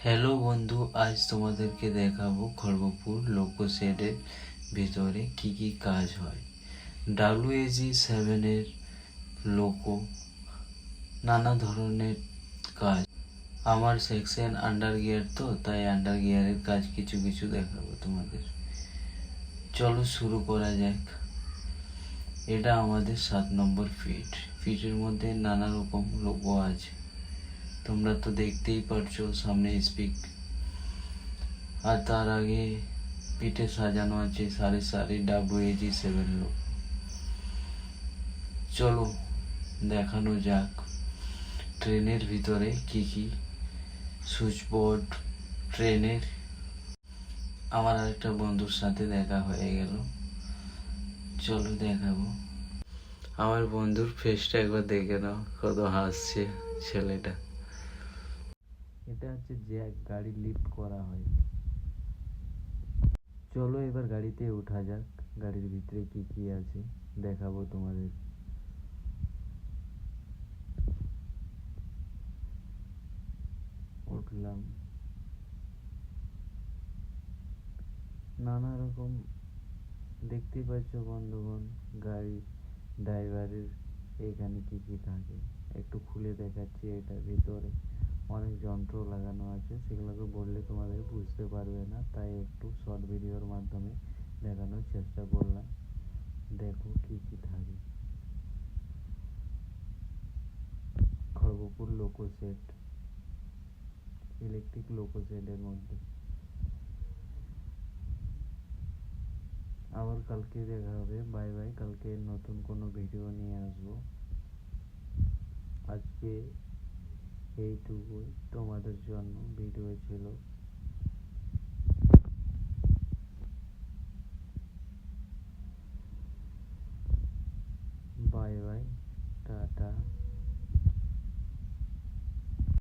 Hello বন্ধু, আজ তোমাদেরকে দেখাবো খড়গপুর লোকো শেডের ভিতরে কি কি কাজ হয়। WAG7 এর লোকো, নানা ধরনের কাজ। আমার সেকশন আন্ডার গিয়ার, তো তাই আন্ডার গিয়ারের কাজ কিছু কিছু দেখাবো তোমাদের। চলো শুরু করা যাক। এটা আমাদের 7 নম্বর ফিটের মধ্যে নানা রকম লোগো আছে, তোমরা তো দেখতেই পারছো সামনে স্পিক। আর তার আগে পিঠে সাজানো আছে সারি সারি WAG7 লোক। চলো দেখানো যাক ট্রেনের ভিতরে কি কি সুইচবোর্ড। ট্রেনের আমার আরেকটা বন্ধুর সাথে দেখা হয়ে গেল, চলো দেখাবো। আমার বন্ধুর ফেসটা একবার দেখে নাও, কত হাসছে ছেলেটা। এটা হচ্ছে জ্যাক, গাড়ি লিফট করা হয়। চলো এবার গাড়িতে ওঠা যাক, গাড়ির ভিতরে কি কি আছে দেখাবো তোমাদের। উঠলাম, নানা রকম দেখতেই পাচ্ছ বন্ধুগণ। গাড়ি ড্রাইভারের এখানে কি কি থাকে একটু খুলে দেখাচ্ছি। এটার ভিতরে অনেক যন্ত্র লাগানো আছে, সেগুলোকে বললে তোমাদের বুঝতে পারবে না, তাই একটু শর্ট ভিডিওর মাধ্যমে দেখানোর চেষ্টা করলাম। দেখো কি কি থাকে। খড়গপুর লোকো সেট, ইলেকট্রিক লোকো সেটের মধ্যে। আবার কালকে দেখা হবে, বাই বাই। কালকে নতুন কোনো ভিডিও নিয়ে আসবো। আজকে এইটুকুই তোমাদের জন্য ভিডিও ছিল।